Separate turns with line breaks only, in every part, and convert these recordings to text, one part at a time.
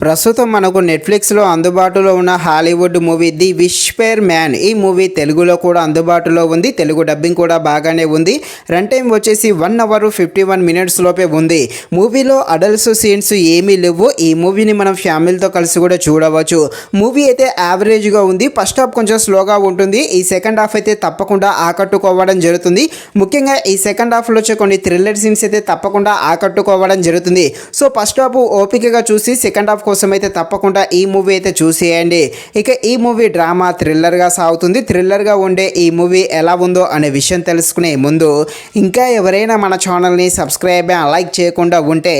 ప్రస్తుతం మనకు నెట్ఫ్లిక్స్లో అందుబాటులో ఉన్న Hollywood movie the Whisper man. ఈ మూవీ తెలుగులో కూడా అందుబాటులో ఉంది. తెలుగు డబ్బింగ్ కూడా బాగానే ఉంది. రన్ టైం వచ్చేసి 1 అవర్ 51 మినిట్స్ లోపే ఉంది. మూవీలో అడల్ట్స్ సీన్స్ ఏమీ లేవు. ఈ మూవీని మనం ఫ్యామిలీతో కలిసి కూడా చూడవచ్చు. మూవీ అయితే యావరేజ్గా ఉంది. ఫస్ట్ హాఫ్ కొంచెం స్లోగా ఉంటుంది. ఈ సెకండ్ హాఫ్ అయితే తప్పకుండా ఆకట్టుకోవడం జరుగుతుంది. ముఖ్యంగా ఈ సెకండ్ హాఫ్లో వచ్చే కొన్ని థ్రిల్లర్ సీన్స్ అయితే తప్పకుండా ఆకట్టుకోవడం జరుగుతుంది. సో ఫస్ట్ హాఫ్ ఓపికగా చూసి సెకండ్ హాఫ్ కోసం అయితే తప్పకుండా ఈ మూవీ అయితే చూసేయండి. ఇక ఈ మూవీ డ్రామా థ్రిల్లర్గా సాగుతుంది. థ్రిల్లర్గా ఉండే ఈ మూవీ ఎలా ఉందో అనే విషయం తెలుసుకునే ముందు ఇంకా ఎవరైనా మన ఛానల్ని సబ్స్క్రైబ్ అండ్ లైక్ చేయకుండా ఉంటే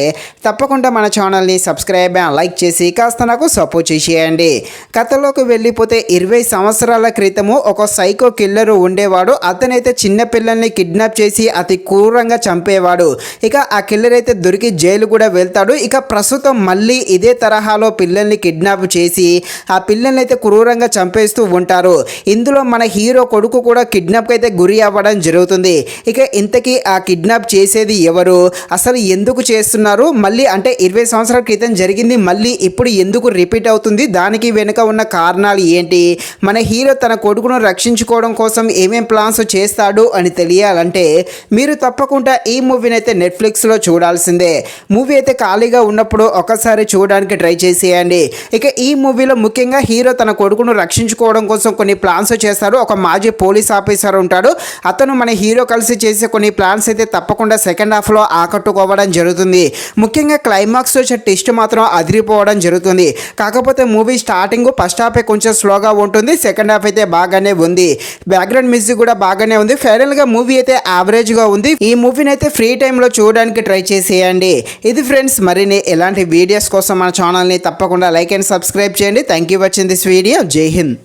తప్పకుండా మన ఛానల్ని సబ్స్క్రైబ్ అండ్ లైక్ చేసి కాస్త నాకు సపోర్ట్ చేసేయండి. కథలోకి వెళ్ళిపోతే 20 సంవత్సరాల క్రితము ఒక సైకో కిల్లరు ఉండేవాడు. అతనైతే చిన్న పిల్లల్ని కిడ్నాప్ చేసి అతి క్రూరంగా చంపేవాడు. ఇక ఆ కిల్లర్ అయితే దొరికి జైలు కూడా వెళ్తాడు. ఇక ప్రస్తుతం మళ్ళీ ఇదే తరహాలో పిల్లల్ని కిడ్నాప్ చేసి ఆ పిల్లల్ని అయితే క్రూరంగా చంపేస్తూ ఉంటారు. ఇందులో మన హీరో కొడుకు కూడా కిడ్నాప్కి అయితే గురి అవ్వడం జరుగుతుంది. ఇక ఇంతకీ ఆ కిడ్నాప్ చేసేది ఎవరు, అసలు ఎందుకు చేస్తున్నారు, మళ్ళీ అంటే 20 సంవత్సరాల క్రితం జరిగింది మళ్ళీ ఇప్పుడు ఎందుకు రిపీట్ అవుతుంది, దానికి వెనుక ఉన్న కారణాలు ఏంటి, మన హీరో తన కొడుకును రక్షించుకోవడం కోసం ఏమేం ప్లాన్స్ చేస్తాడు అని తెలియాలంటే మీరు తప్పకుండా ఈ మూవీని అయితే నెట్ఫ్లిక్స్లో చూడాల్సిందే. మూవీ అయితే ఖాళీగా ఉన్నప్పుడు ఒకసారి చూడడానికి ట్రై చేసేయండి. ఇక ఈ మూవీలో ముఖ్యంగా హీరో తన కొడుకును రక్షించుకోవడం కోసం కొన్ని ప్లాన్స్ చేస్తారు. ఒక మాజీ పోలీస్ ఆఫీసర్ ఉంటాడు. అతను మన హీరో కలిసి చేసే కొన్ని ప్లాన్స్ అయితే తప్పకుండా సెకండ్ హాఫ్లో ఆకట్టుకోవడం జరుగుతుంది. ముఖ్యంగా క్లైమాక్స్ వచ్చే టెస్ట్ మాత్రం అదిరిపోవడం జరుగుతుంది. కాకపోతే మూవీ స్టార్టింగ్ ఫస్ట్ హాఫ్ కొంచెం స్లోగా ఉంటుంది. సెకండ్ హాఫ్ అయితే బాగానే ఉంది. బ్యాక్గ్రౌండ్ మ్యూజిక్ కూడా బాగానే ఉంది. ఫైనల్గా మూవీ అయితే యావరేజ్గా ఉంది. ఈ మూవీని అయితే ఫ్రీ టైంలో చూడడానికి ట్రై చేసేయండి. ఇది ఫ్రెండ్స్, మరిన్ని ఎలాంటి వీడియోస్ కోసం మన ఛానల్ని తప్పకుండా లైక్ అండ్ సబ్స్క్రైబ్ చేయండి. Thank you watching this video. జై హింద్.